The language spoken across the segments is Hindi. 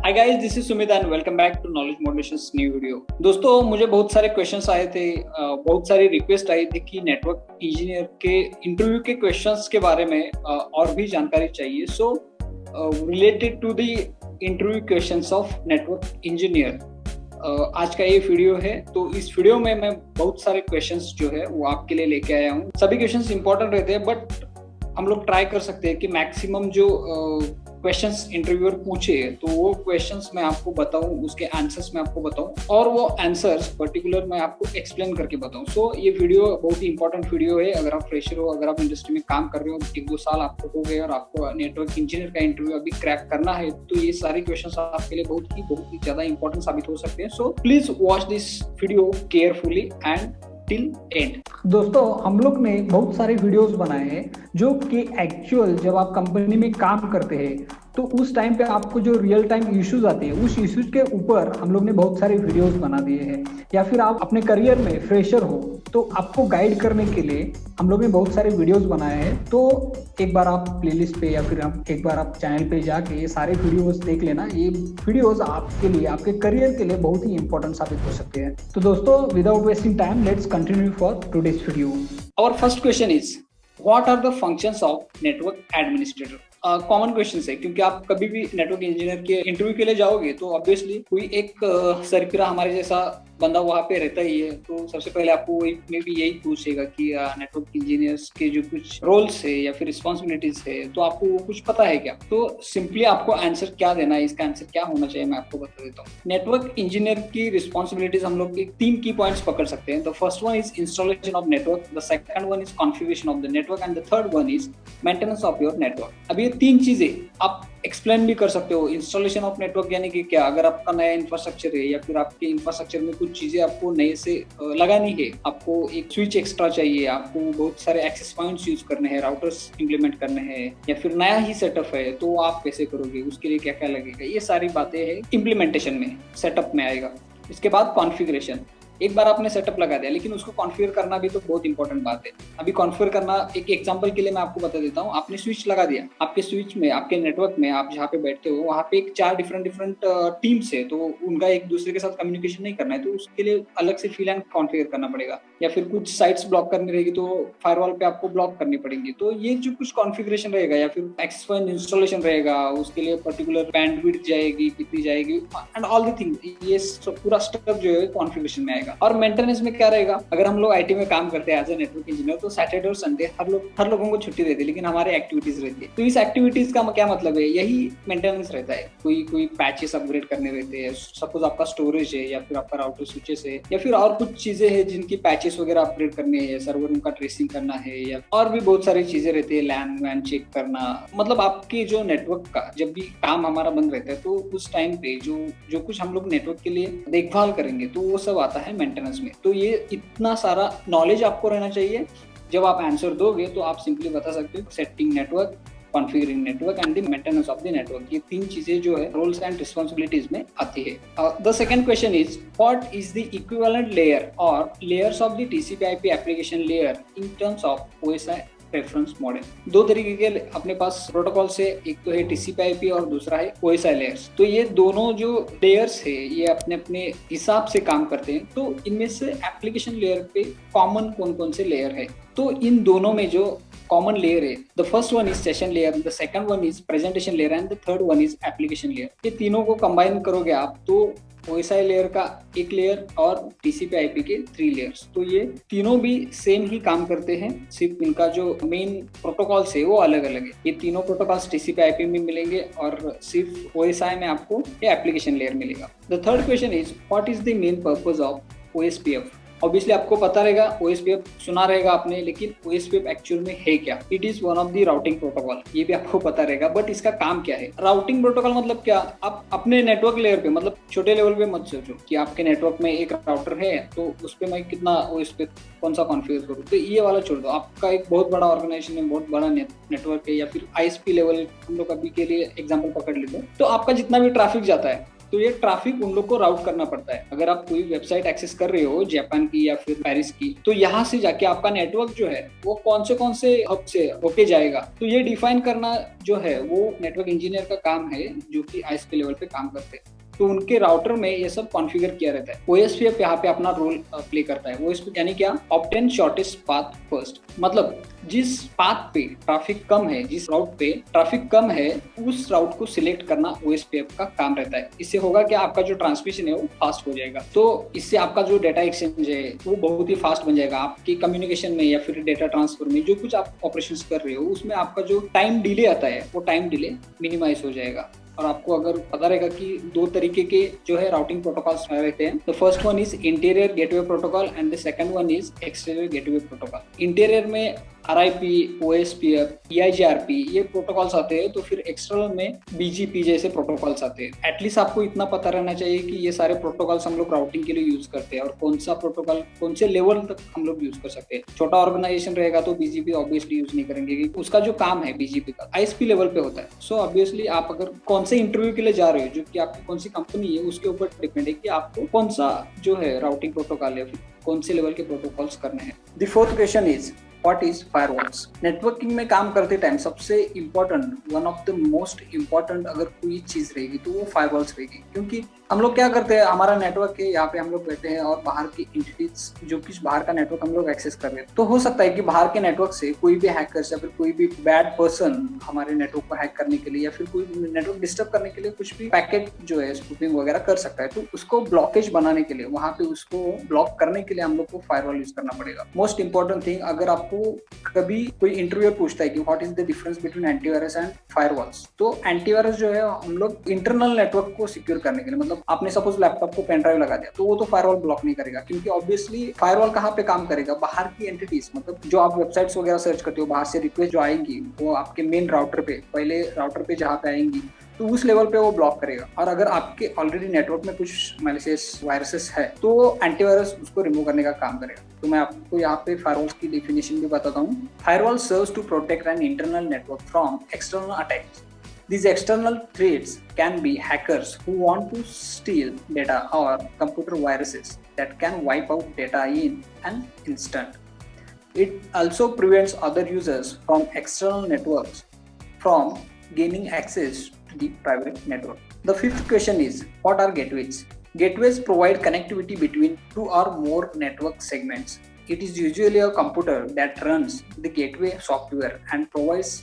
Hi guys, this is Sumit and welcome back to knowledge motivations new video. दोस्तों, मुझे बहुत सारे क्वेश्चंस आए थे, बहुत सारी रिक्वेस्ट आई थी कि नेटवर्क इंजीनियर के इंटरव्यू के क्वेश्चंस के बारे में और भी जानकारी चाहिए। So related to the interview questions of network engineer आज का ये वीडियो है। तो इस वीडियो में मैं बहुत सारे क्वेश्चंस जो है वो आपके लिए लेके आया हूँ। सभी क्वेश्चंस इंपॉर्टेंट रहते हैं, बट हम लोग ट्राई कर सकते हैं कि मैक्सिमम जो क्वेश्चंस इंटरव्यूअर पूछे तो वो क्वेश्चंस मैं आपको बताऊं, उसके आंसर्स मैं आपको बताऊं और वो आंसर्स पर्टिकुलर मैं आपको एक्सप्लेन करके बताऊं। सो ये वीडियो बहुत ही इंपॉर्टेंट वीडियो है। अगर आप फ्रेशर हो, अगर आप इंडस्ट्री में काम कर रहे हो, 1-2 साल आपको हो गए और आपको नेटवर्क इंजीनियर का इंटरव्यू अभी क्रैक करना है, तो ये सारे क्वेश्चंस आपके लिए बहुत ही ज्यादा इंपॉर्टेंट साबित हो सकते हैं। So please watch this video carefully and till and. दोस्तों, हम लोग ने बहुत सारे वीडियोस बनाए हैं जो कि एक्चुअल जब आप कंपनी में काम करते हैं तो उस टाइम पे आपको जो रियल टाइम इश्यूज आते हैं उस इश्यूज के ऊपर हम लोग ने बहुत सारे वीडियोस बना दिए हैं। या फिर आप अपने करियर में फ्रेशर हो तो आपको गाइड करने के लिए हम लोग ने बहुत सारे वीडियोस बनाए हैं। तो एक बार आप प्लेलिस्ट पे या फिर एक बार आप चैनल पे जाके ये सारे वीडियोस देख लेना। ये वीडियोस आपके लिए, आपके करियर के लिए बहुत ही इंपॉर्टेंट साबित हो सकते हैं। तो दोस्तों, without wasting time, let's continue for today's video. Our first question is, what are the functions of network administrator? Common question है, क्योंकि आप कभी भी नेटवर्क इंजीनियर के इंटरव्यू के लिए जाओगे तो ऑब्वियसली कोई एक सरपिरा हमारे जैसा बंदा वहाँ पे रहता ही है। तो सबसे पहले आपको में भी यही पूछेगा कि नेटवर्क इंजीनियर्स के जो कुछ रोल्स है या फिर रिस्पॉन्सिबिलिटीज है, तो आपको वो कुछ पता है क्या? तो सिंपली आपको आंसर क्या देना है, इसका आंसर क्या होना चाहिए, मैं आपको बता देता हूँ। नेटवर्क इंजीनियर की रिस्पॉन्सिबिलिटीज हम लोग 3 की पॉइंट्स पकड़ सकते हैं। The first one is installation of network, the second one is configuration of the network and the third one is maintenance of your network. अब ये 3 चीजें आप एक्सप्लेन भी कर सकते हो। इंस्टॉलेशन ऑफ नेटवर्क यानी कि क्या, अगर आपका नया इंफ्रास्ट्रक्चर है या फिर आपके इंफ्रास्ट्रक्चर में कुछ चीजें आपको नए से लगानी है, आपको एक स्विच एक्स्ट्रा चाहिए, आपको बहुत सारे एक्सेस पॉइंट्स यूज करने हैं, राउटर्स इंप्लीमेंट करने हैं, या फिर नया ही सेटअप है, तो आप कैसे करोगे, उसके लिए क्या क्या लगेगा, ये सारी बातें हैं इंप्लीमेंटेशन में, सेटअप में आएगा। इसके बाद कॉन्फ़िगरेशन। एक बार आपने सेटअप लगा दिया, लेकिन उसको कॉन्फ़िगर करना भी तो बहुत इंपॉर्टेंट बात है। अभी कॉन्फ़िगर करना, एक एग्जांपल के लिए मैं आपको बता देता हूँ। आपने स्विच लगा दिया, आपके स्विच में, आपके नेटवर्क में, आप जहाँ पे बैठते हो वहाँ पे 4 डिफरेंट टीम्स है, तो उनका एक दूसरे के साथ कम्युनिकेशन नहीं करना है, तो उसके लिए अलग से VLAN कॉन्फ़िगर करना पड़ेगा। या फिर कुछ साइट्स ब्लॉक करनी रहेगी तो फायरवॉल पे आपको ब्लॉक करनी पड़ेगी। तो ये जो कुछ कॉन्फ़िगरेशन रहेगा या फिर एक्सेस पॉइंट इंस्टॉलेशन रहेगा, उसके लिए पर्टिकुलर बैंडविड्थ जाएगी, कितनी जाएगी, एंड ऑल द थिंग, ये पूरा स्टेप जो है कॉन्फ़िगरेशन में आएगा। और मेंटेनेंस में क्या रहेगा, अगर हम लोग आईटी में काम करते हैं एज ए नेटवर्क इंजीनियर, तो सैटरडे और संडे हर लोगों को छुट्टी रहती है, लेकिन हमारे एक्टिविटीज रहती है। तो इस एक्टिविटीज का क्या मतलब है, यही मेंटेनेंस रहता है। कोई पैचेस अपग्रेड करने रहते हैं, सपोज आपका स्टोरेज है या फिर आपका राउटर स्विचेस है या फिर और कुछ चीजें हैं जिनकी पैचेस वगैरह अपग्रेड करने हैं, सर्वर उनका ट्रेसिंग करना है, या और भी बहुत सारी चीजें रहती है, लैन वैन चेक करना। मतलब आपके जो नेटवर्क का जब भी काम हमारा बंद रहता है, तो उस टाइम पे जो कुछ हम लोग नेटवर्क के लिए देखभाल करेंगे, तो वो सब आता है मेंटेनेंस में। तो ये इतना सारा नॉलेज आपको रहना चाहिए। जब आप आंसर दोगे तो आप सिंपली बता सकते हो setting network, configuring network and the maintenance of the network. ये 3 चीजें जो है रोल्स एंड रिस्पॉन्सिबिलिटीज में आती है। The second question is, what is the equivalent layer or layers of the TCP/IP application layer in terms of OSI reference model? 2 तरीके के अपने पास प्रोटोकॉल से, एक तो है TCP/IP और दूसरा है OSI लेयर्स। तो ये दोनों जो लेयर्स है ये अपने अपने हिसाब से काम करते हैं। तो इनमें से एप्लीकेशन लेयर पे कॉमन कौन कौन से लेयर है? तो इन दोनों में जो कॉमन लेयर है, the first one is session layer, the second one is presentation layer and the third one is application layer. ये तीनों को कंबाइन करोगे आप तो OSI लेयर का एक लेयर और TCP/IP के 3 लेयर्स। तो ये तीनों भी सेम ही काम करते हैं, सिर्फ इनका जो मेन प्रोटोकॉल है वो अलग अलग है। ये तीनों प्रोटोकॉल्स TCP/IP में मिलेंगे और सिर्फ OSI में आपको ये एप्लीकेशन लेयर मिलेगा। The third question is, what is the main purpose of OSPF? Obviously आपको पता रहेगा, OSPF सुना रहेगा आपने, लेकिन OSPF एक्चुअल में है क्या? It is one of the routing protocol, ये भी आपको पता रहेगा, बट इसका काम क्या है? राउटिंग प्रोटोकॉल मतलब क्या, आप अपने नेटवर्क लेयर पे, मतलब छोटे लेवल पे मत सोचो कि आपके नेटवर्क में एक राउटर है तो उस पे मैं कितना OSPF कौन सा कॉन्फ़िगर करूँ, तो ये वाला छोड़ दो। आपका एक बहुत बड़ा ऑर्गेनाइजेशन है, बहुत बड़ा नेटवर्क है, या फिर ISP लेवल हम लोग अभी के लिए एग्जाम्पल पकड़ लेते हैं, तो आपका जितना भी ट्रैफिक जाता है तो ये ट्रैफिक उन लोग को राउट करना पड़ता है। अगर आप कोई वेबसाइट एक्सेस कर रहे हो जापान की या फिर पेरिस की, तो यहाँ से जाके आपका नेटवर्क जो है वो कौन से हब से होके जाएगा, तो ये डिफाइन करना जो है वो नेटवर्क इंजीनियर का काम है, जो कि आईएसपी लेवल पे काम करते हैं। तो उनके राउटर में ये सब कॉन्फ़िगर किया रहता है। ओएसपीएफ यहाँ पे अपना रोल प्ले करता है। ओएसपी यानी क्या? ऑब्टेन शॉर्टेस्ट पाथ फर्स्ट, मतलब जिस पाथ पे ट्रैफिक कम है, जिस राउट पे ट्रैफिक कम है, उस राउट को सिलेक्ट करना ओएसपीएफ का काम रहता है। इससे होगा कि आपका जो ट्रांसमिशन है वो फास्ट हो जाएगा। तो इससे आपका जो डेटा एक्सचेंज है वो बहुत ही फास्ट बन जाएगा। आपकी कम्युनिकेशन में या फिर डेटा ट्रांसफर में जो कुछ आप ऑपरेशंस कर रहे हो, उसमें आपका जो टाइम डिले आता है वो टाइम डिले मिनिमाइज हो जाएगा। और आपको अगर पता रहेगा कि दो तरीके के जो है राउटिंग प्रोटोकॉल्स रहते हैं, तो first one is interior gateway protocol and the second one is exterior gateway protocol. Interior में RIP, OSPF, EIGRP ये प्रोटोकॉल्स आते हैं, तो फिर एक्सटर्नल में BGP जैसे प्रोटोकॉल्स आते हैं। एटलीस्ट आपको इतना पता रहना चाहिए कि ये सारे प्रोटोकॉल्स हम लोग राउटिंग के लिए यूज करते हैं और कौन सा प्रोटोकॉल कौन से लेवल तक हम लोग यूज कर सकते हैं। छोटा ऑर्गेनाइजेशन रहेगा तो BGP ऑब्वियसली यूज नहीं करेंगे, क्योंकि उसका जो काम है BGP का ISP लेवल पे होता है। सो ऑब्वियसली आप अगर कौन से इंटरव्यू के लिए जा रहे हो, जो कि आपकी कौन सी कंपनी है, उसके ऊपर डिपेंड है कि आपको कौन सा जो है राउटिंग प्रोटोकॉल है, कौन से लेवल के प्रोटोकॉल्स करने हैं। The fourth question is what is firewalls. Networking में काम करते टाइम सबसे important, one of the most important अगर कोई चीज रहेगी तो वो फायरवॉल्स रहेगी। क्योंकि हम लोग क्या करते हैं, हमारा नेटवर्क है, यहाँ पे हम लोग बैठे हैं और बाहर की एंटिटीज जो कि बाहर का नेटवर्क हम लोग एक्सेस कर रहे हैं, तो हो सकता है कि बाहर के नेटवर्क से कोई भी हैकर्स या फिर कोई भी बैड पर्सन हमारे नेटवर्क को हैक करने के लिए या फिर कोई नेटवर्क डिस्टर्ब करने के लिए कुछ भी पैकेट जो है स्पूफिंग वगैरह कर सकता है। तो उसको ब्लॉकेज बनाने के लिए, वहां पे उसको ब्लॉक करने के लिए हम लोग को फायरवॉल यूज करना पड़ेगा। मोस्ट इंपॉर्टेंट थिंग, अगर आपको कभी कोई इंटरव्यूअर पूछता है कि what is the difference between antivirus and firewalls, तो एंटीवायरस जो है हम लोग इंटरनल नेटवर्क को सिक्योर करने के लिए, मतलब आपने सपोज लैपटॉप को पेन ड्राइव लगा दिया, तो वो तो फायरवॉल ब्लॉक नहीं करेगा, क्योंकि ऑब्वियसली फायरवॉल कहाँ पे काम करेगा, बाहर की एंटिटीज, मतलब जो आप वेबसाइट्स वगैरह सर्च करते हो, बाहर से रिक्वेस्ट जो आएंगी वो आपके मेन राउटर पे, पहले राउटर पे जहाँ पे आएंगी, तो उस लेवल पे वो ब्लॉक करेगा। और अगर आपके ऑलरेडी नेटवर्क में कुछ मैलिशियस वायरसेस है तो एंटीवायरस उसको रिमूव करने का काम करेगा। तो मैं आपको यहाँ पे फायरवॉल्स की डेफिनेशन भी बताता हूँ। Firewall serves to protect an internal network from external attacks. These external threats can be hackers who want to steal data or computer viruses that can wipe out data in an instant. It also prevents other users from external networks from gaining access to the private network. The fifth question is, what are gateways? Gateways provide connectivity between two or more network segments. It is usually a computer that runs the gateway software and provides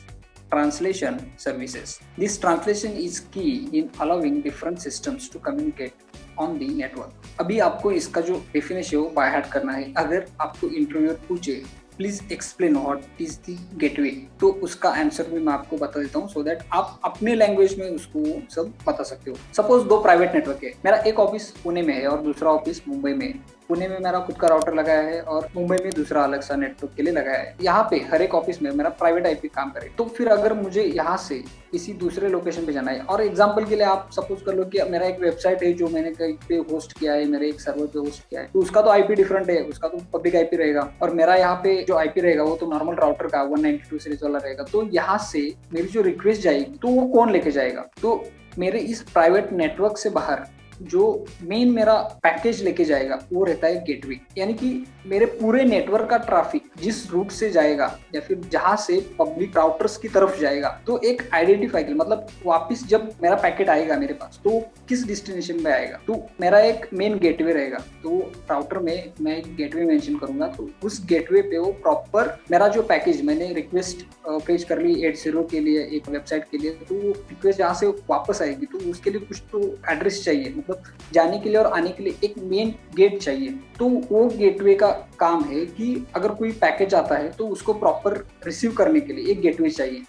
translation services. This translation is key in allowing different systems to communicate on the network. अभी आपको इसका जो डेफिनेशन है वो बाय हार्ट करना है। अगर आपको इंटरव्यूअर पूछे please explain what is the gateway, तो उसका आंसर भी मैं आपको बता देता हूँ, सो दैट आप अपने लैंग्वेज में उसको सब बता सकते हो। सपोज दो प्राइवेट नेटवर्क है, मेरा एक ऑफिस पुणे में है और दूसरा ऑफिस मुंबई में है। पुणे में मेरा खुद का राउटर लगाया है और मुंबई में दूसरा अलग सा नेटवर्क के लिए लगाया है। यहाँ पे हर एक ऑफिस में मेरा प्राइवेट आईपी काम करे। तो फिर अगर मुझे यहाँ से किसी दूसरे लोकेशन पे जाना है, और एग्जांपल के लिए आप सपोज कर लो कि मेरा एक वेबसाइट है जो मैंने कहीं पे होस्ट किया है, मेरे एक सर्वर पे होस्ट किया है, तो उसका तो आईपी डिफरेंट है, उसका तो पब्लिक आईपी रहेगा, और मेरा यहाँ पे जो आईपी रहेगा वो तो नॉर्मल राउटर का 192 सीरीज वाला रहेगा। तो यहाँ से मेरी जो रिक्वेस्ट जाएगी तो वो कौन लेके जाएगा? तो मेरे इस प्राइवेट नेटवर्क से बाहर जो मेन मेरा पैकेज लेके जाएगा वो रहता है गेटवे। यानी कि मेरे पूरे नेटवर्क का ट्रैफिक जिस रूट से जाएगा या फिर जहां से पब्लिक राउटर्स की तरफ जाएगा, तो एक आइडेंटिफाई, मतलब वापस जब मेरा पैकेट आएगा मेरे पास तो किस डेस्टिनेशन पे आएगा, तो मेरा एक मेन गेटवे रहेगा। तो राउटर में मैं एक गेटवे मेंशन करूंगा, तो उस गेटवे पे वो प्रॉपर मेरा जो पैकेज, मैंने रिक्वेस्ट पेश कर ली 80 के लिए एक वेबसाइट के लिए, तो वो रिक्वेस्ट जहाँ से वापस आएगी तो उसके लिए कुछ तो एड्रेस चाहिए, मतलब जाने के लिए और आने के लिए एक मेन गेट चाहिए। तो वो गेटवे का काम है कि अगर कोई पैकेज आता है तो उसको प्रॉपर रिसीव करने के लिए एक गेटवे चाहिए।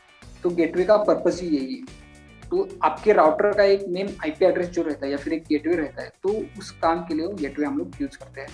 तो गेटवे का पर्पस ही यही है। तो आपके राउटर का एक मेन आईपी एड्रेस जो रहता है या फिर एक गेटवे रहता है, तो उस काम के लिए वो गेटवे हम लोग यूज करते हैं।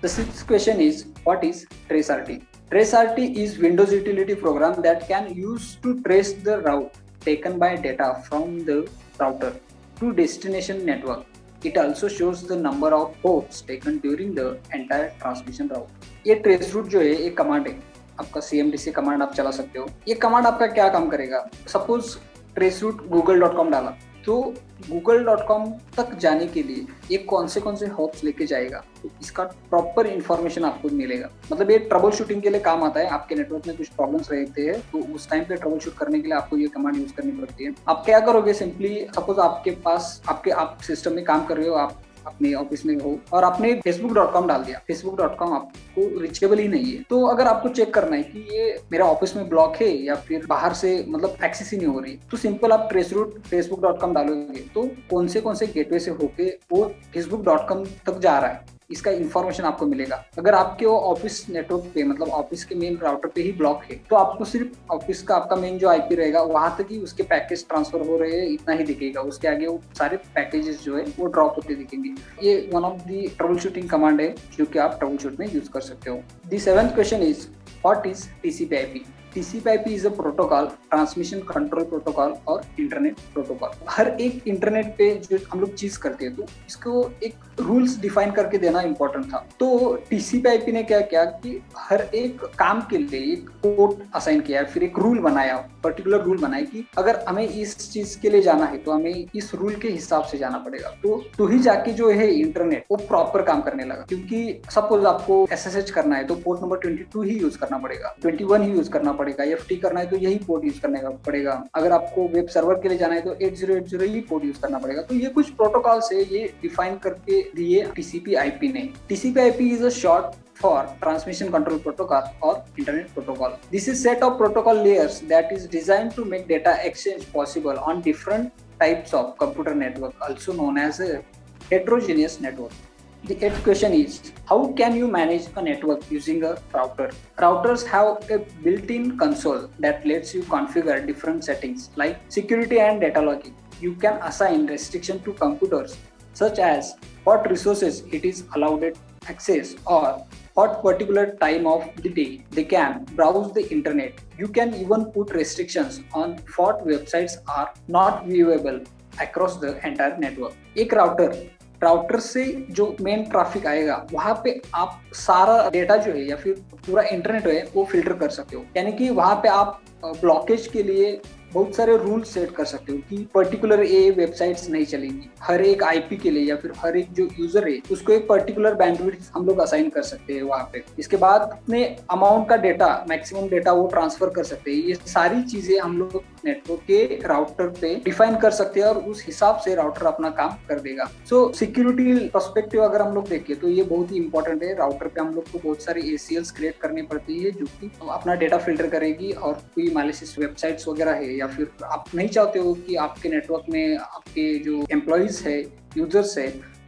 The sixth question is, what is tracert? Tracert is Windows utility program that can use to trace the route taken by data from the router to destination network. It also shows the number of hops taken during the entire transmission route. ये ट्रेस रूट जो है एक कमांड है, आपका CMDC कमांड आप चला सकते हो। ये कमांड आपका क्या काम करेगा? सपोज ट्रेस रूट google.com डाला, तो google.com तक जाने के लिए ये कौन से हॉप्स लेके जाएगा, तो इसका प्रॉपर इन्फॉर्मेशन आपको मिलेगा। मतलब ये ट्रबल शूटिंग के लिए काम आता है। आपके नेटवर्क में कुछ प्रॉब्लम्स रहते हैं तो उस टाइम पे ट्रबल शूट करने के लिए आपको ये कमांड यूज करनी पड़ती है। आप क्या करोगे, सिंपली सपोज आपके पास आप सिस्टम में काम कर रहे हो, आप अपने ऑफिस में हो और आपने facebook.com डाल दिया, facebook.com आपको रिचेबल ही नहीं है। तो अगर आपको चेक करना है कि ये मेरा ऑफिस में ब्लॉक है या फिर बाहर से मतलब एक्सेस ही नहीं हो रही, तो सिंपल आप ट्रेस रूट facebook.com डालोगे तो कौन से गेटवे से होके वो facebook.com तक जा रहा है, इसका इंफॉर्मेशन आपको मिलेगा। अगर आपके वो ऑफिस नेटवर्क पे मतलब ऑफिस के मेन राउटर पे ही ब्लॉक है तो आपको सिर्फ ऑफिस का आपका मेन जो आईपी रहेगा वहां तक ही उसके पैकेज ट्रांसफर हो रहे हैं इतना ही दिखेगा। उसके आगे वो सारे पैकेजेस जो है वो ड्रॉप होते दिखेंगे। ये one of the trouble shooting command है जो कि आप ट्रबल शूट में यूज कर सकते हो। The seventh question is what is टीसीपी/आईपी? TCP/IP is a protocol, transmission control protocol और इंटरनेट प्रोटोकॉल। हर एक इंटरनेट पे जो हम लोग चीज करते हैं तो इसको एक रूल्स डिफाइन करके देना इंपॉर्टेंट था। तो TCP/IP ने क्या किया कि हर एक काम के लिए एक पोर्ट असाइन किया, फिर एक रूल बनाया, पर्टिकुलर रूल बनाया कि अगर हमें इस चीज के लिए जाना है तो हमें इस रूल के हिसाब से जाना पड़ेगा। तो ही जाके जो है इंटरनेट वो प्रॉपर काम करने लगा। क्योंकि सपोज आपको SSH करना है तो पोर्ट नंबर 22 ही यूज करना पड़ेगा, 21 ही यूज करना पड़ेगा। FT करना है तो यही पोर्ट यूज करने का पड़ेगा। अगर आपको वेब सर्वर के लिए जाना है तो 8080 ही पोर्ट यूज करना पड़ेगा। तो ये कुछ प्रोटोकॉल से ये डिफाइन करके दिए TCP/IP ने। TCP/IP is a short for transmission control protocol or internet protocol. This is set of protocol layers that is designed to make data exchange possible on different types of computer network, also known as a heterogeneous network. The eighth question is, how can you manage a network using a router? Routers have a built-in console that lets you configure different settings like security and data logging. You can assign restriction to computers such as what resources it is allowed access or what particular time of the day they can browse the internet. You can even put restrictions on what websites are not viewable across the entire network. एक राउटर से जो मेन ट्रैफिक आएगा वहां पे आप सारा डेटा जो है या फिर पूरा इंटरनेट है वो फिल्टर कर सकते हो। यानी कि वहां पे आप ब्लॉकेज के लिए बहुत सारे रूल सेट कर सकते हो कि पर्टिकुलर ये वेबसाइट्स नहीं चलेंगी। हर एक आईपी के लिए या फिर हर एक जो यूजर है उसको एक पर्टिकुलर बैंडविड्थ हम लोग असाइन कर सकते हैं वहां पे। इसके बाद अपने अमाउंट का डेटा, मैक्सिमम डेटा वो ट्रांसफर कर सकते हैं। ये सारी चीजें हम लोग नेटवर्क के राउटर पे डिफाइन कर सकते हैं और उस हिसाब से राउटर अपना काम कर देगा। सो सिक्योरिटी पर्सपेक्टिव अगर हम लोग देखें तो ये बहुत ही इंपॉर्टेंट है। राउटर पे हम लोग को बहुत सारी ACLs क्रिएट करनी पड़ती है जो कि अपना डेटा फिल्टर करेगी और कोई मैलिशियस वेबसाइट्स वगैरह है या फिर आप नहीं चाहते हो कि आपके नेटवर्क में आपके जो एम्प्लॉइज है, यूजर्स है,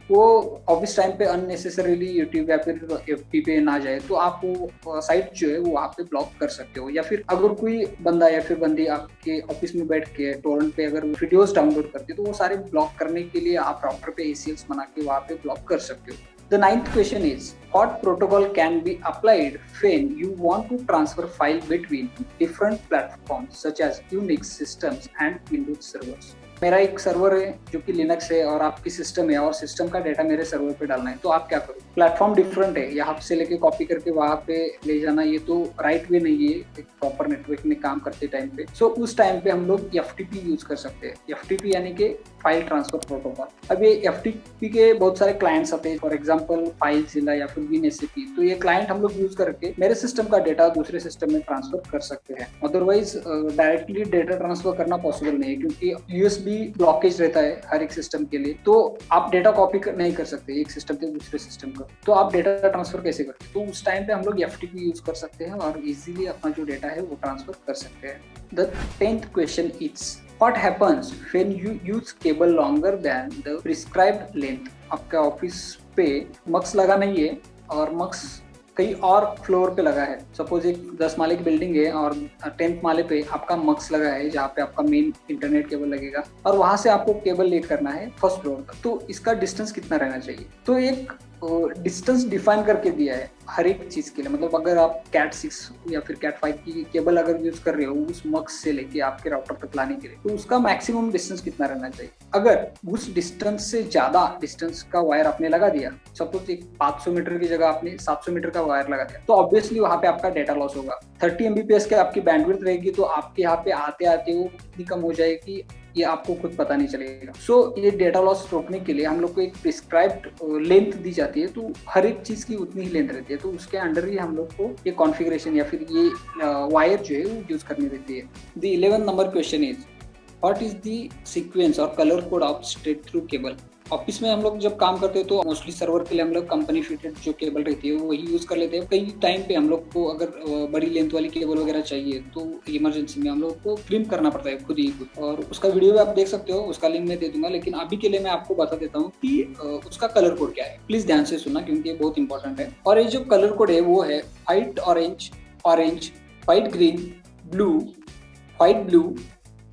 वो ऑफिस टाइम पे अननेसेसरीली यूट्यूब या फिर FB पे ना जाए तो आप वो साइट जो है वो वहाँ पे ब्लॉक कर सकते हो। या फिर अगर कोई बंदा या फिर बंदी आपके ऑफिस में बैठ के टोरेंट पे अगर वीडियोस डाउनलोड करते तो वो सारे ब्लॉक करने के लिए आप राउटर पे ACLs बना के वहाँ पे ब्लॉक कर सकते हो। The ninth question is, what protocol can be applied when you want to transfer file between different platforms such as Unix systems and Windows servers? मेरा एक सर्वर है जो कि लिनक्स है और आपकी सिस्टम है और सिस्टम का डेटा मेरे सर्वर पे डालना है तो आप क्या करो? प्लेटफॉर्म डिफरेंट है, यहाँ से लेके कॉपी करके वहां पे ले जाना ये तो राइट वे नहीं है एक प्रॉपर नेटवर्क में काम करते टाइम पे। सो उस टाइम पे हम लोग FTP यूज कर सकते हैं। FTP यानी कि फाइल ट्रांसफर प्रोटोकॉल। अब ये FTP के बहुत सारे क्लाइंट्स आते हैं, फॉर एग्जाम्पल फाइलझिला या फिर WinSAP। तो ये क्लाइंट हम लोग यूज करके मेरे सिस्टम का डेटा दूसरे सिस्टम में ट्रांसफर कर सकते हैं। अदरवाइज डायरेक्टली डेटा ट्रांसफर करना पॉसिबल नहीं है क्योंकि USB ब्लॉकेज रहता है हर एक सिस्टम के लिए। तो आप डेटा कॉपी नहीं कर सकते एक सिस्टम से दूसरे सिस्टम का। तो आप डेटा ट्रांसफर कैसे करते हैं? तो उस टाइम पे हम लोग FTP यूज कर सकते हैं और इजीली अपना जो डेटा है वो ट्रांसफर कर सकते हैं। The 10th question is, what happens when you use cable longer than the prescribed length? आपका ऑफिस पे मक्स लगा नहीं है और मक्स कहीं और फ्लोर पे लगा है। सपोज एक 10 माले की बिल्डिंग है और 10th माले पे आपका मक्स लगा है जहाँ पे आपका मेन इंटरनेट केबल लगेगा और वहां से आपको केबल ले करना है फर्स्ट फ्लोर तक। तो इसका डिस्टेंस कितना रहना चाहिए? तो एक डिस्टेंस डिफाइन करके दिया है हर एक चीज के लिए। मतलब अगर आप Cat 6 या फिर Cat 5 की केबल अगर यूज कर रहे हो उस मक्स से लेके आपके राउटर तक लाने के लिए तो उसका मैक्सिमम डिस्टेंस कितना रहना चाहिए? अगर उस डिस्टेंस से ज्यादा डिस्टेंस का वायर आपने लगा दिया, सपोज एक 500 मीटर की जगह आपने 700 मीटर का वायर लगा दिया, तो ऑब्वियसली वहां पे आपका डेटा लॉस होगा। 30 Mbps की आपकी बैंडविड्थ रहेगी तो आपके यहाँ पे आते आते वो कितनी कम हो जाएगी ये आपको खुद पता नहीं चलेगा। सो ये डेटा लॉस रोकने के लिए हम लोग को एक प्रिस्क्राइब्ड लेंथ दी जाती है, तो हर एक चीज की उतनी ही लेंथ रहती है, तो उसके अंडर ही हम लोग को ये कॉन्फ़िगरेशन या फिर ये वायर जो है वो यूज करनी रहती है। The 11th number question is what is the sequence or colour code of straight through cable. Office में हम लोग जब काम करते हैं तो मोस्टली सर्वर के लिए हम लोग कंपनी फिटेड जो केबल रहती है वही यूज कर लेते हैं। कई टाइम पे हम लोग को अगर बड़ी लेंथ वाली केबल वगैरह चाहिए तो इमरजेंसी में हम लोग को ट्रिम करना पड़ता है खुद ही खुद, और उसका वीडियो भी आप देख सकते हो, उसका लिंक मैं दे दूंगा। लेकिन अभी के लिए मैं आपको बता देता हूँ कि उसका कलर कोड क्या है। प्लीज ध्यान से सुनना क्योंकि ये बहुत इंपॉर्टेंट है। और ये जो कलर कोड है वो है white orange, orange white green, blue white blue,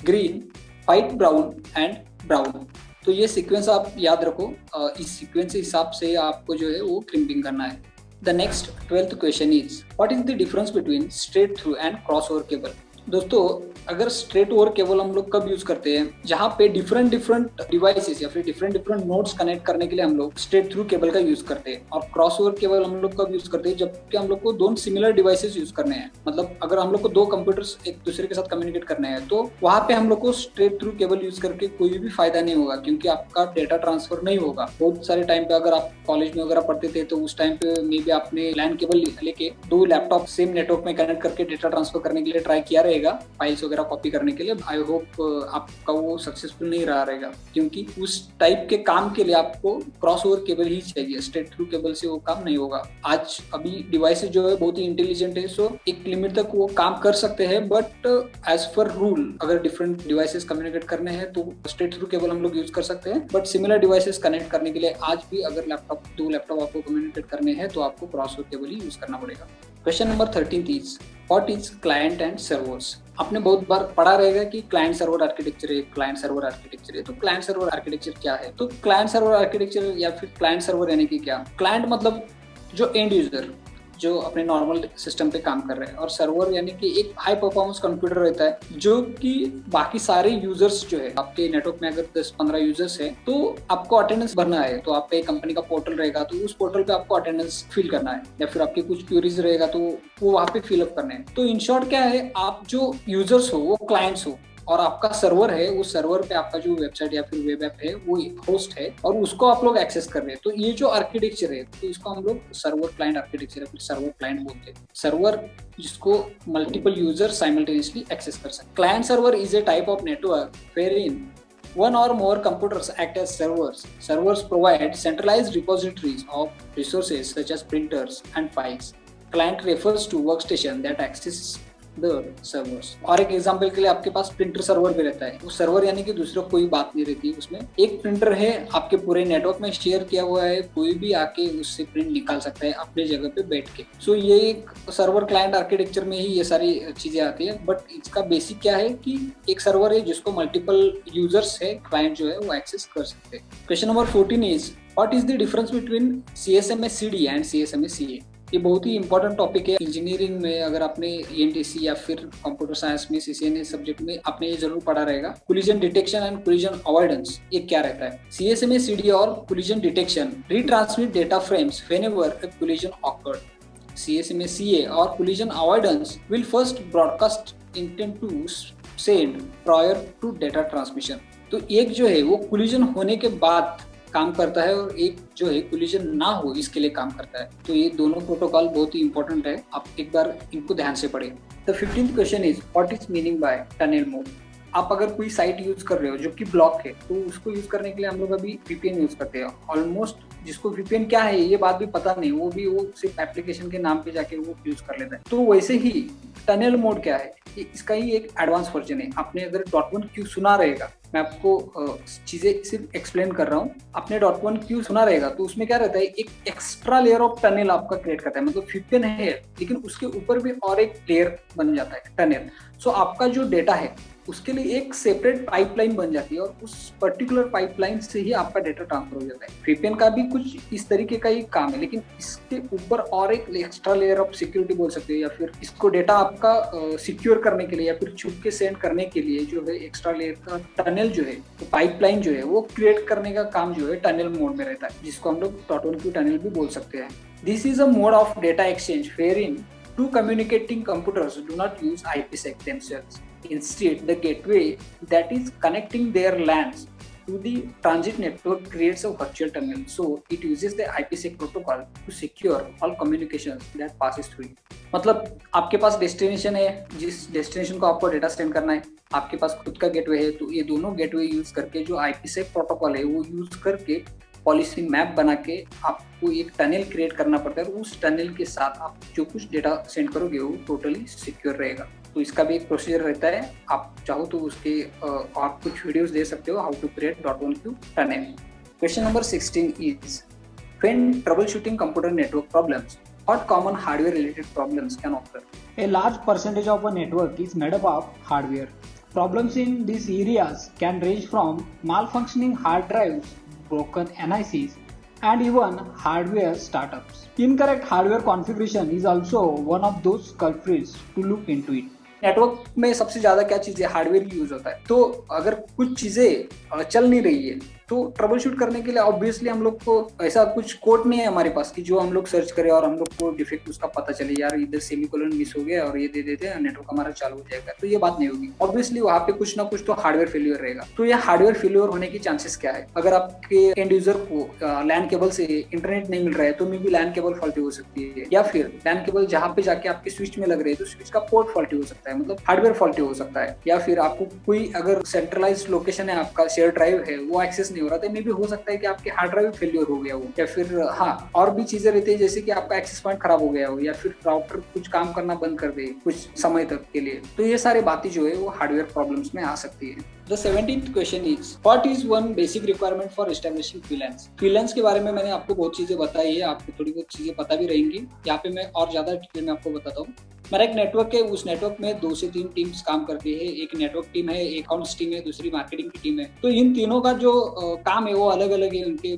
green white brown and brown. तो ये सीक्वेंस आप याद रखो, इस सीक्वेंस के हिसाब से आपको जो है वो क्रिम्पिंग करना है। The next 12th question is what is the difference between straight through and cross over cable. दोस्तों अगर स्ट्रेट ओवर केबल हम लोग कब यूज करते हैं, जहाँ पे डिफरेंट डिवाइसेस या फिर डिफरेंट नोड्स कनेक्ट करने के लिए हम लोग स्ट्रेट थ्रू केबल का यूज करते हैं। और क्रॉस ओवर केबल हम लोग कब यूज करते हैं, जबकि हम लोग को दोनों सिमिलर डिवाइसेस यूज करने हैं। मतलब अगर हम लोग को दो कंप्यूटर्स एक दूसरे के साथ कम्युनिकेट करने हैं तो वहां पे हम लोग को स्ट्रेट थ्रू केबल यूज करके कोई भी फायदा नहीं होगा, क्योंकि आपका डेटा ट्रांसफर नहीं होगा। बहुत सारे टाइम पे अगर आप कॉलेज में वगैरह पढ़ते थे तो उस टाइम पे मे बी आपने लैन केबल लेके दो लैपटॉप सेम नेटवर्क में कनेक्ट करके डेटा ट्रांसफर करने के लिए ट्राई किया रहेगा, फाइल्स वगैरह कॉपी करने के लिए। आई होप आपका वो सक्सेसफुल नहीं रहा रहेगा, क्योंकि उस टाइप के काम के लिए आपको क्रॉस ओवर केबल ही चाहिए, स्ट्रेट थ्रू केबल से वो काम नहीं होगा। आज अभी डिवाइसेस जो है बहुत ही इंटेलिजेंट है, सो एक लिमिट तक वो काम कर सकते हैं, बट एज पर रूल अगर डिफरेंट डिवाइसेस कम्युनिकेट करने हैं तो स्ट्रेट थ्रू केबल हम लोग यूज कर सकते हैं। बट सिमिलर डिवाइसेस कनेक्ट करने के लिए आज भी अगर दो लैपटॉप आपको कम्युनिकेट करने हैं तो आपको क्रॉस ओवर केबल ही यूज करना पड़ेगा। Question number 13 is what is client and servers. आपने बहुत बार पढ़ा रहेगा कि क्लाइंट सर्वर आर्किटेक्चर है, क्लाइंट सर्वर आर्किटेक्चर है। तो क्लाइंट सर्वर आर्किटेक्चर क्या है? तो क्लाइंट सर्वर आर्किटेक्चर या फिर क्लाइंट सर्वर यानी कि क्या? क्लाइंट मतलब जो एंड यूजर जो अपने नॉर्मल सिस्टम पे काम कर रहे हैं, और सर्वर यानी कि एक हाई परफॉर्मेंस कंप्यूटर रहता है जो कि बाकी सारे यूजर्स जो है आपके नेटवर्क में अगर 10-15 यूजर्स है तो आपको अटेंडेंस भरना है, तो आप पे कंपनी का पोर्टल रहेगा तो उस पोर्टल पे आपको अटेंडेंस फिल करना है, या फिर आपके कुछ क्वेरीज रहेगा तो वो वहाँ पे फिलअप करने हैं। तो इन शॉर्ट क्या है, आप जो यूजर्स हो वो क्लाइंट्स हो और आपका सर्वर है, उस सर्वर पे आपका जो वेबसाइट या फिर वेब ऐप है वो होस्ट है और उसको आप लोग एक्सेस कर रहे हैं। तो ये जो आर्किटेक्चर है तो इसको हम लोग सर्वर क्लाइंट आर्किटेक्चर या फिर सर्वर क्लाइंट बोलते हैं। सर्वर जिसको मल्टीपल यूजर साइमल्टेनियसली एक्सेस कर सकते। Client server is a type of network wherein one or more computers act as servers. Servers provide centralized repositories of resources such as printers and files. Client refers to workstation that access the servers. और एक एग्जांपल के लिए आपके पास प्रिंटर सर्वर भी रहता है। वो सर्वर यानी कि दूसरा कोई बात नहीं रहती, उसमें एक प्रिंटर है आपके पूरे नेटवर्क में शेयर किया हुआ है, कोई भी आके उससे प्रिंट निकाल सकता है अपने जगह पे बैठ के। सो ये एक सर्वर क्लाइंट आर्किटेक्चर में ही ये सारी चीजें आती है। बट इसका बेसिक क्या है कि एक सर्वर है जिसको मल्टीपल यूजर्स है, क्लाइंट जो है वो एक्सेस कर सकते हैं। Question number 14 is what is the difference between CSMA-CD and CSMA-CA। ये बहुत ही इंपॉर्टेंट टॉपिक है इंजीनियरिंग में। अगर आपने ENTC या फिर कंप्यूटर साइंस में CCNA सब्जेक्ट में आपने ये जरूर पढ़ा रहेगा। Collision detection and collision avoidance ये क्या रहता है? CSMA-CD or collision detection retransmit data frames whenever a collision occurred. CSMA-CA or collision avoidance will first broadcast intent to send prior to data transmission. तो एक जो है वो कोलिजन होने के बाद काम करता है और एक जो है कोलिजन ना हो इसके लिए काम करता है। तो ये दोनों प्रोटोकॉल बहुत ही इंपॉर्टेंट है, आप एक बार इनको ध्यान से पढ़ें। The 15th question is what is meaning bye tunnel mode. आप अगर कोई साइट यूज कर रहे हो जो कि ब्लॉक है तो उसको यूज करने के लिए हम लोग अभी VPN यूज करते हैं। ऑलमोस्ट जिसको VPN क्या है ये बात भी पता नहीं, वो सिर्फ एप्लीकेशन के नाम पे जाके वो यूज कर लेता है। तो वैसे ही टनल मोड क्या है, इसका ही एक एडवांस वर्जन है। आपने अगर .1q सुना रहेगा, मैं आपको चीजें सिर्फ एक्सप्लेन कर रहा हूँ। आपने .1q सुना रहेगा तो उसमें क्या रहता है, एक एक्स्ट्रा लेयर ऑफ टनल आपका क्रिएट करता है। मतलब VPN है लेकिन उसके ऊपर भी और एक लेयर बन जाता है टनल। सो आपका जो डेटा है उसके लिए एक सेपरेट पाइपलाइन बन जाती है और उस पर्टिकुलर पाइपलाइन से ही आपका डेटा ट्रांसफर हो जाता है। VPN का भी कुछ इस तरीके का ही काम है, लेकिन इसके ऊपर और एक एक्स्ट्रा लेयर ऑफ सिक्योरिटी बोल सकते हैं, या फिर इसको डेटा आपका सिक्योर करने के लिए या फिर छुप के सेंड करने के लिए जो है एक्स्ट्रा लेयर का टनल जो है, तो पाइपलाइन जो है वो क्रिएट करने का काम जो है टनल मोड में रहता है, जिसको हम लोग .1q टनल भी बोल सकते हैं। This is a mode of data exchange wherein two communicating computers do not use IPsec themselves. Instead, the gateway that is connecting their LANs to the transit network creates a virtual terminal. So it uses the IPsec protocol to secure all communications that passes through it. मतलब आपके पास डेस्टिनेशन है, जिस डेस्टिनेशन को आपको डेटा सेंड करना है, आपके पास खुद का गेटवे है, तो ये दोनों गेटवे यूज करके जो IPsec प्रोटोकॉल है वो यूज करके पॉलिसी मैप बना के आपको एक टनल क्रिएट करना पड़ता है और उस टनल के साथ आप जो कुछ डेटा सेंड करोगे वो टोटली सिक्योर रहेगा। तो इसका भी एक प्रोसीजर रहता है, आप चाहो तो उसके और कुछ वीडियोस दे सकते हो, how to create .1q tunnel. Question number 16 is when troubleshooting computer network problems, what common hardware related problems can occur? A large percentage of a network is made up of hardware. Problems in these areas can range from malfunctioning hard drives, broken NICs, and even hardware startups. Incorrect hardware configuration is also one of those culprits to look into it. Network में सबसे ज्यादा क्या चीज है, हार्डवेयर यूज होता है। तो अगर कुछ चीजें चल नहीं रही है तो ट्रबल शूट करने के लिए ऑब्वियसली हम लोग को ऐसा कुछ कोड नहीं है हमारे पास कि जो हम लोग सर्च करें और हम लोग को डिफेक्ट उसका पता चले, यार इधर सेमीकोलन मिस हो गया और ये दे देते हैं नेटवर्क हमारा चालू हो जाएगा। तो ये बात नहीं होगी, ऑब्वियसली वहाँ पे कुछ ना कुछ तो हार्डवेयर फेल्यूर रहेगा। तो ये हार्डवेयर फेल्यूर होने की चांसेस क्या है, अगर आपके एंड यूजर को लैन केबल से इंटरनेट नहीं मिल रहा है तो maybe LAN cable faulty हो सकती है, या फिर लैन केबल जहाँ पे जाके आपके स्विच में लग रहे हैं तो स्विच का पोर्ट फॉल्टी हो सकता है, मतलब हार्डवेयर फॉल्टी हो सकता है, या फिर आपको कोई अगर सेंट्रलाइज्ड लोकेशन है, आपका शेयर ड्राइव है वो एक्सेस नहीं हो रहा तो मे बी हो सकता है कि आपके हार्ड ड्राइव फेलियर हो गया हो, या फिर हाँ और भी चीजें रहती है जैसे कि आपका एक्सेस पॉइंट खराब हो गया हो, या फिर राउटर कुछ काम करना बंद कर दे कुछ समय तक के लिए। तो ये सारी बातें जो है वो हार्डवेयर प्रॉब्लम्स में आ सकती है। The 17th question is what is one basic requirement for establishing freelance? Freelance के बारे में मैंने आपको बहुत चीजें बताई है, आपको थोड़ी बहुत चीजें पता भी रहेंगी, यहाँ पे मैं और ज्यादा डिटेल में आपको बताता हूँ। मेरा एक नेटवर्क है, उस नेटवर्क में 2 से 3 टीम्स काम करती है, एक नेटवर्क टीम है, एक अकाउंट्स टीम है, दूसरी मार्केटिंग की टीम है। तो इन तीनों का जो काम है वो अलग अलग है, उनके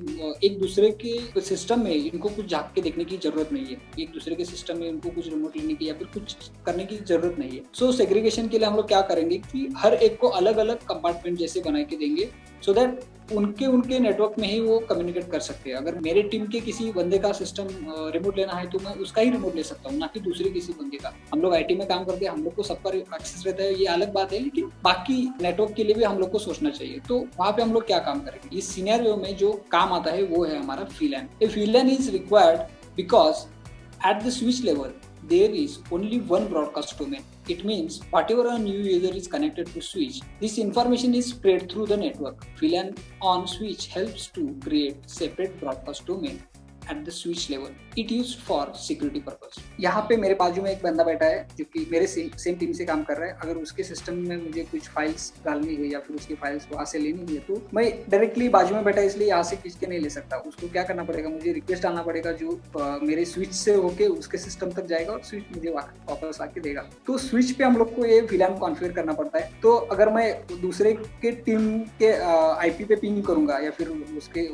एक दूसरे के सिस्टम में इनको कुछ झांक के देखने की जरूरत नहीं है, एक दूसरे के सिस्टम में इनको कुछ रिमोट लेने की या फिर कुछ करने की जरूरत नहीं है। सो सेग्रीगेशन के लिए हम लोग क्या करेंगे कि हर एक को अलग अलग कंपार्टमेंट जैसे बना के देंगे सो दैट उनके नेटवर्क में ही वो कम्युनिकेट कर सकते हैं। अगर मेरे टीम के किसी बंदे का सिस्टम रिमोट लेना है तो मैं उसका ही रिमोट ले सकता हूँ, ना कि दूसरे किसी बंदे का। हम लोग आईटी में काम करते हैं, हम लोग को सब पर एक्सेस रहता है, ये अलग बात है, लेकिन बाकी नेटवर्क के लिए भी हम लोग को सोचना चाहिए। तो वहाँ पे हम लोग क्या काम करेंगे, इस सिनेरियो में जो काम आता है वो है हमारा VLAN। A VLAN is required because at the switch level, there is only one broadcast domain. It means whatever a new user is connected to switch, this information is spread through the network. VLAN on switch helps to create separate broadcast domain at the switch level. It used for security purpose. यहाँ पे मेरे बाजू में एक बंदा बैठा है जो कि मेरे सेम टीम से काम कर रहा है। अगर उसके सिस्टम में मुझे कुछ फाइल्स डालनी है या फिर उसकी फाइल्स वहाँ से लेनी है तो मैं डायरेक्टली बाजू में बैठा है इसलिए यहाँ से खींच के नहीं ले सकता। उसको क्या करना पड़ेगा, मुझे रिक्वेस्ट डालना पड़ेगा जो मेरे स्विच से होके उसके सिस्टम तक जाएगा और स्विच मुझे वापस आके देगा। तो स्विच पे हम लोग को ये VLAN कॉन्फ़िगर करना पड़ता है। तो अगर मैं दूसरे के टीम के IP पे पिंग करूंगा या फिर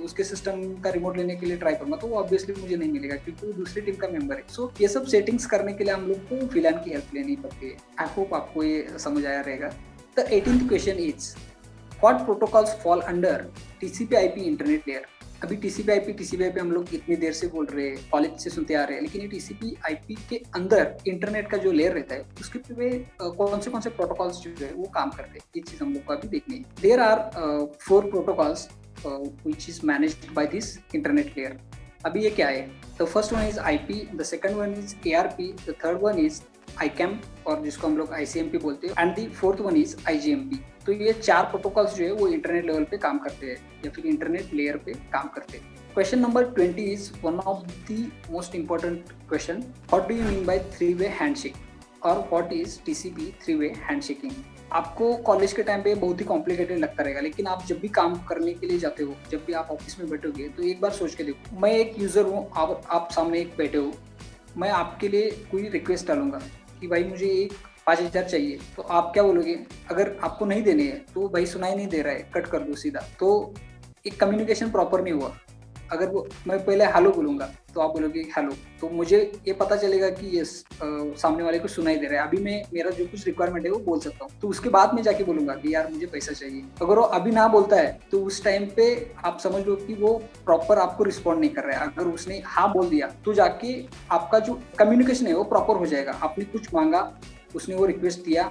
उसके सिस्टम का रिमोट लेने के लिए ट्राई करूंगा तो ऑब्वियसली मुझे नहीं मिलेगा क्योंकि वो दूसरी टीम का मेंबर है। सो ये सब सेटिंग्स करने के लिए हम लोग को VLAN की हेल्प लेनी पड़ती है। आई होप आपको ये समझ आया रहेगा। The 18th question is what protocols fall under TCP/IP internet layer. अभी TCP/IP हम लोग इतनी देर से बोल रहे हैं, कॉलेज से सुनते आ रहे हैं, लेकिन ये TCP/IP के अंदर इंटरनेट का जो लेयर रहता है उसके पे कौन से प्रोटोकॉल्स जो है वो काम करते हैं, ये चीज हम लोग को अभी देखनी है। There are 4 protocols which is managed by this internet layer. अभी ये क्या है, the first one is IP, the second one is ARP, the third one is ICAM और जिसको हम लोग ICMP बोलते हैं, and the fourth one is IGMP। तो ये 4 प्रोटोकॉल्स जो है वो इंटरनेट लेवल पे काम करते हैं या फिर इंटरनेट लेयर पे काम करते हैं। Question number 20 is one of the most important question, what do you mean by 3-way handshake or what is TCP 3-way handshaking. आपको कॉलेज के टाइम पे बहुत ही कॉम्प्लिकेटेड लगता रहेगा, लेकिन आप जब भी काम करने के लिए जाते हो, जब भी आप ऑफिस में बैठोगे तो एक बार सोच के देखो, मैं एक यूजर हूँ, आप सामने एक बैठे हो, मैं आपके लिए कोई रिक्वेस्ट डालूंगा कि भाई मुझे एक 5,000 चाहिए, तो आप क्या बोलोगे, अगर आपको नहीं देने हैं तो भाई सुनाई नहीं दे रहा है, कट कर दो सीधा। तो एक कम्युनिकेशन प्रॉपर नहीं हुआ। अगर वो मैं पहले हेलो बोलूंगा तो आप बोलोगे हेलो, तो मुझे ये पता चलेगा कि यस सामने वाले को सुनाई दे रहा है, अभी मैं मेरा जो कुछ रिक्वायरमेंट है वो बोल सकता हूँ। तो उसके बाद में जाके बोलूंगा कि यार मुझे पैसा चाहिए। अगर वो अभी ना बोलता है तो उस टाइम पे आप समझ लो कि वो प्रॉपर आपको रिस्पॉन्ड नहीं कर रहा है। अगर उसने हाँ बोल दिया तो जाके आपका जो कम्युनिकेशन है वो प्रॉपर हो जाएगा। आपने कुछ मांगा, उसने वो रिक्वेस्ट दिया,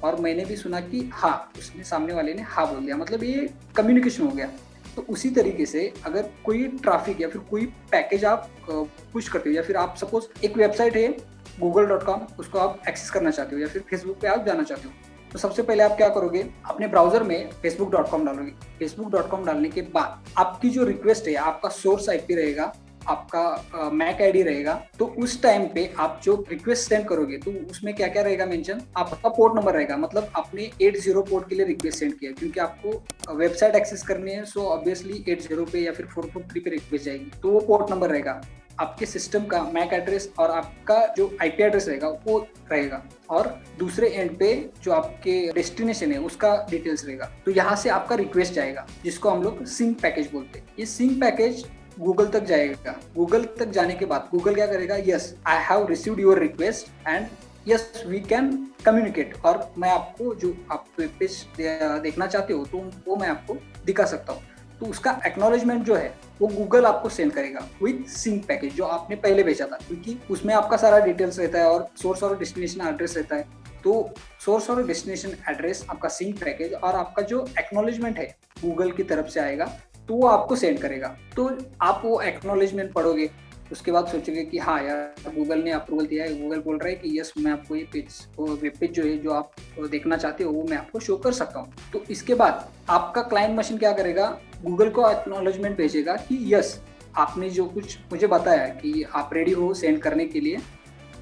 और मैंने भी सुना कि हाँ, उसने सामने वाले ने हाँ बोल दिया, मतलब ये कम्युनिकेशन हो गया। तो उसी तरीके से अगर कोई ट्रैफिक या फिर कोई पैकेज आप पुश करते हो, या फिर आप सपोज एक वेबसाइट है google.com, उसको आप एक्सेस करना चाहते हो, या फिर फेसबुक पे आप जाना चाहते हो, तो सबसे पहले आप क्या करोगे, अपने ब्राउजर में facebook.com डालोगे। facebook.com डालने के बाद आपकी जो रिक्वेस्ट है, आपका सोर्स आईपी रहेगा, आपका मैक आईडी रहेगा, तो उस टाइम पे आप जो रिक्वेस्ट सेंड करोगे तो उसमें क्या क्या रहेगा मेंशन, आपका पोर्ट नंबर रहेगा, मतलब आपने 80 पोर्ट के लिए रिक्वेस्ट सेंड किया, क्योंकि आपको वेबसाइट एक्सेस करनी है, सो ऑब्वियसली 80 पे या फिर 443 पे रिक्वेस्ट जाएगी, तो वो पोर्ट नंबर रहेगा, आपके सिस्टम का मैक एड्रेस और आपका जो आईपी एड्रेस रहेगा वो रहेगा, और दूसरे एंड पे जो आपके डेस्टिनेशन है उसका डिटेल्स रहेगा। तो यहाँ से आपका रिक्वेस्ट जाएगा, जिसको हम लोग सिंक पैकेज बोलते हैं। ये सिंक पैकेज गूगल तक जाएगा। गूगल तक जाने के बाद गूगल क्या करेगा, yes I have received your request and yes we can communicate, और मैं आपको जो आप वेब पेज देखना चाहते हो तो वो मैं आपको दिखा सकता हूँ। तो उसका एक्नॉलेजमेंट जो है वो गूगल आपको सेंड करेगा विथ सिंक पैकेज, जो आपने पहले भेजा था, क्योंकि उसमें आपका सारा डिटेल्स रहता है और सोर्स और डेस्टिनेशन एड्रेस रहता है। तो सोर्स और डेस्टिनेशन एड्रेस, आपका सिंक पैकेज और आपका जो एक्नॉलेजमेंट है गूगल की तरफ से आएगा, तो वो आपको सेंड करेगा। तो आप वो एक्नॉलेजमेंट पढ़ोगे, उसके बाद सोचोगे कि हाँ यार, गूगल ने अप्रूवल दिया है, गूगल बोल रहा है कि यस मैं आपको ये पेज, वेब पेज जो है जो आप देखना चाहते हो वो मैं आपको शो कर सकता हूँ। तो इसके बाद आपका क्लाइंट मशीन क्या करेगा, गूगल को एक्नॉलेजमेंट भेजेगा कि यस आपने जो कुछ मुझे बताया कि आप रेडी हो सेंड करने के लिए,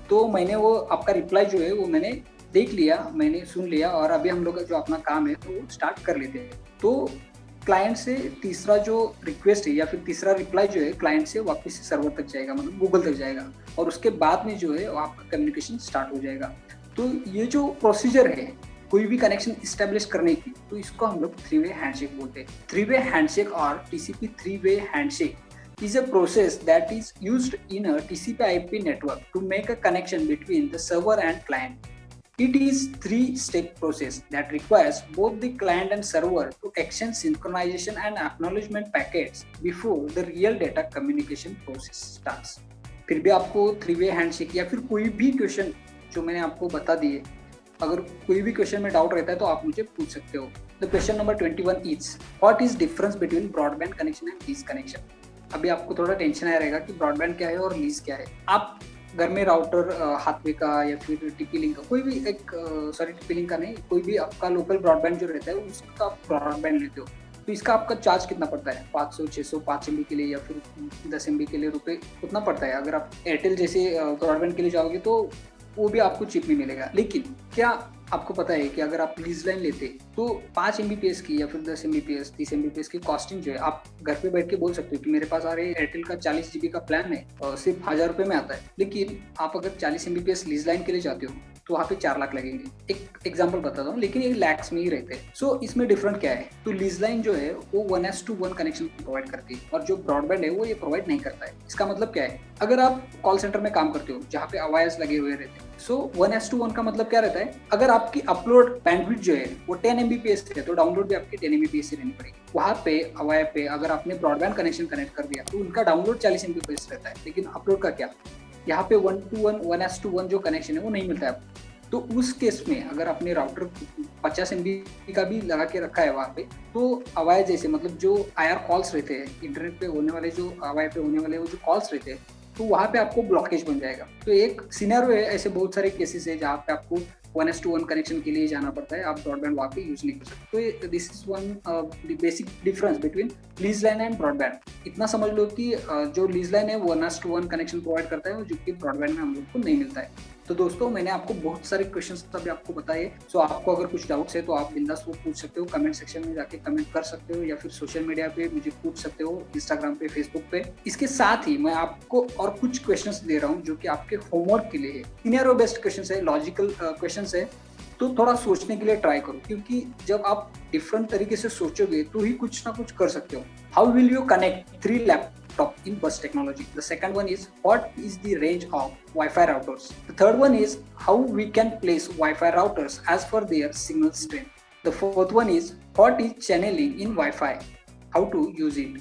तो मैंने वो आपका रिप्लाई जो है वो मैंने देख लिया, मैंने सुन लिया, और अभी हम लोग का जो अपना काम है तो स्टार्ट कर लेते हैं। तो क्लाइंट से तीसरा जो रिक्वेस्ट है या फिर तीसरा रिप्लाई जो है क्लाइंट से वापस से सर्वर तक जाएगा, मतलब गूगल तक जाएगा, और उसके बाद में जो है आपका कम्युनिकेशन स्टार्ट हो जाएगा। तो ये जो प्रोसीजर है कोई भी कनेक्शन इस्टेब्लिश करने की, तो इसको हम लोग 3-वे हैंडशेक बोलते हैं। 3-वे हैंडशेक और टीसीपी 3-वे handshake is a process that is used in a TCP/IP network to make a connection between the server and client. It is 3-step process that requires both the client and server to exchange synchronization and acknowledgement packets before the real data communication process starts. फिर भी आपको 3-वे हैंडशेक या फिर कोई भी क्वेश्चन जो मैंने आपको बता दिए, अगर कोई भी क्वेश्चन में डाउट रहता है तो आप मुझे पूछ सकते हो। The question number 21 is what is difference between broadband connection and lease connection. अभी आपको थोड़ा टेंशन आया रहेगा कि ब्रॉडबैंड क्या है और लीज क्या है। आप घर में राउटर हाथवे का या फिर टीपी लिंक का कोई भी एक टीपी लिंक का नहीं, कोई भी आपका लोकल ब्रॉडबैंड जो रहता है उसका आप ब्रॉडबैंड लेते हो, तो इसका आपका चार्ज कितना पड़ता है, 500, 600, 5 MB के लिए या फिर 10 MB के लिए रुपए उतना पड़ता है। अगर आप एयरटेल जैसे ब्रॉडबैंड के लिए जाओगे तो वो भी आपको चिप में मिलेगा। लेकिन क्या आपको पता है कि अगर आप लीज लाइन लेते तो 5 MBPS की या फिर 10 MBPS 30 MBPS की कॉस्टिंग जो है, आप घर पे बैठ के बोल सकते हो कि मेरे पास आ रहे एयरटेल का 40 GB का प्लान है और सिर्फ 1000 रुपये में आता है। लेकिन आप अगर 40 MBPS लीज लाइन के लिए जाते हो तो वहाँ पे 4 लाख लगेंगे। एक एग्जांपल बताता हूँ, लेकिन ये लैक्स में ही रहते हैं। सो इसमें डिफरेंट क्या है, तो लीज लाइन जो है वो 1:1 कनेक्शन प्रोवाइड करती है और जो ब्रॉडबैंड है वो ये प्रोवाइड नहीं करता है। इसका मतलब क्या है, अगर आप कॉल सेंटर में काम करते हो जहाँ पे अवायर्स लगे हुए रहते हैं, सो 1:1 का मतलब क्या रहता है, अगर आपकी अपलोड बैंडविड्थ जो है वो 10 MBPS है तो डाउनलोड भी आपकी 10 MBPS से रहनी पड़ेगी। वहाँ पे अवायर पे अगर आपने ब्रॉडबैंड कनेक्शन कनेक्ट कर दिया तो उनका डाउनलोड 40 MBPS रहता है, लेकिन अपलोड का क्या, यहाँ पे 1:1 जो कनेक्शन है वो नहीं मिलता है आपको। तो उस केस में अगर आपने राउटर 50 MB का भी लगा के रखा है वहाँ पे, तो अवायर जैसे मतलब जो IR कॉल्स रहते हैं, इंटरनेट पे होने वाले जो अवायर पे होने वाले वो जो कॉल्स रहते हैं, तो वहाँ पे आपको ब्लॉकेज बन जाएगा। तो एक सिनेरियो है, ऐसे बहुत सारे केसेस है जहाँ पे आपको 1:1 कनेक्शन के लिए जाना पड़ता है, आप ब्रॉडबैंड वहाँ पे यूज नहीं कर सकते। तो this is one basic difference between lease line and broadband. इतना समझ लो कि जो लीज लाइन है वो 1:1 कनेक्शन प्रोवाइड करता है, जो कि ब्रॉडबैंड में हम लोग को नहीं मिलता है। तो दोस्तों मैंने आपको बहुत सारे क्वेश्चंस अभी आपको बताए। सो आपको अगर कुछ डाउट्स है तो आप बिंदास वो पूछ सकते हो, कमेंट सेक्शन में जाके कमेंट कर सकते हो, या फिर सोशल मीडिया पे मुझे पूछ सकते हो, इंस्टाग्राम पे, फेसबुक पे। इसके साथ ही मैं आपको और कुछ क्वेश्चंस दे रहा हूँ जो कि आपके होमवर्क के लिए है। सिनेरियो बेस्ड क्वेश्चंस है, लॉजिकल क्वेश्चंस है, तो थोड़ा सोचने के लिए ट्राई करो, क्योंकि जब आप डिफरेंट तरीके से सोचोगे तो ही कुछ ना कुछ कर सकते हो। How will you connect 3 laptop in bus technology? The second one is what is the range of Wi-Fi routers? The third one is how we can place Wi-Fi routers as per their signal strength. The fourth one is what is channeling in Wi-Fi? How to use it?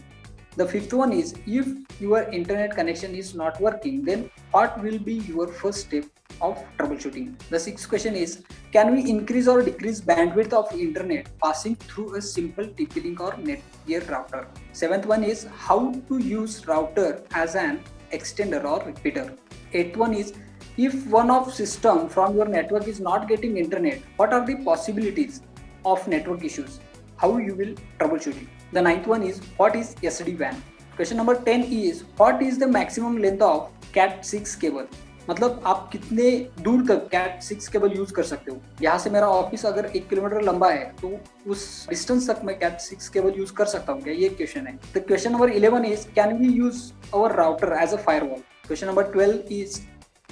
The fifth one is if your internet connection is not working, then what will be your first step of troubleshooting. The sixth question is, can we increase or decrease bandwidth of internet passing through a simple TP-Link or Netgear router? Seventh one is, how to use router as an extender or repeater? Eighth one is, if one of system from your network is not getting internet, what are the possibilities of network issues? How you will troubleshoot it? The ninth one is, what is SD-WAN? Question number 10 is, what is the maximum length of Cat6 cable? मतलब आप कितने दूर तक Cat6 केबल यूज कर सकते हो। यहाँ से मेरा ऑफिस अगर 1 किलोमीटर लंबा है तो उस डिस्टेंस तक मैं Cat6 केबल यूज कर सकता हूँ क्या? ये क्वेश्चन है। तो question number 11 is, can we use our router as a firewall? Question number 12 is,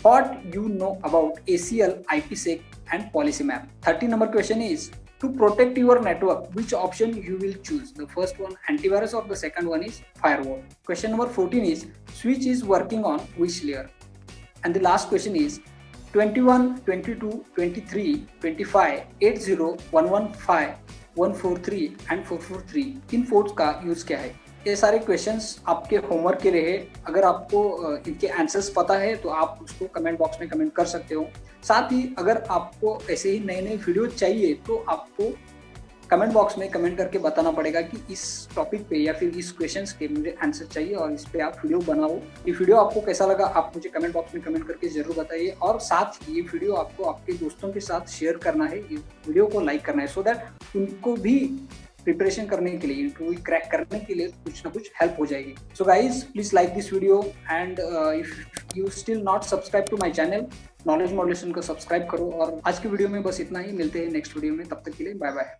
what you know about ACL, IPsec and policy map? 13 number question is, to protect your network, which option you will choose? The first one antivirus or the second one is firewall. Question number 14 is, switch is working on which layer? And the last question is, 21, 22, 23, 25, 80, 115, 143 and 443 in forts का यूज क्या है? ये सारे क्वेश्चंस आपके होमवर्क के रहे। अगर आपको इनके आंसर्स पता है तो आप उसको कमेंट बॉक्स में कमेंट कर सकते हो। साथ ही अगर आपको ऐसे ही नए नए वीडियो चाहिए तो आपको कमेंट बॉक्स में कमेंट करके बताना पड़ेगा कि इस टॉपिक पे या फिर इस क्वेश्चंस के मुझे आंसर चाहिए और इस पे आप वीडियो बनाओ। ये वीडियो आपको कैसा लगा आप मुझे कमेंट बॉक्स में कमेंट करके जरूर बताइए, और साथ ही ये वीडियो आपको आपके दोस्तों के साथ शेयर करना है, ये वीडियो को लाइक करना है, सो दैट उनको भी प्रिपरेशन करने के लिए, इंटरव्यू क्रैक करने के लिए कुछ ना कुछ हेल्प हो जाएगी। So guys, please like this video and if you still not subscribe to my channel knowledge modulation को सब्सक्राइब करो। और आज की वीडियो में बस इतना ही, मिलते हैं नेक्स्ट वीडियो में, तब तक के लिए बाय बाय।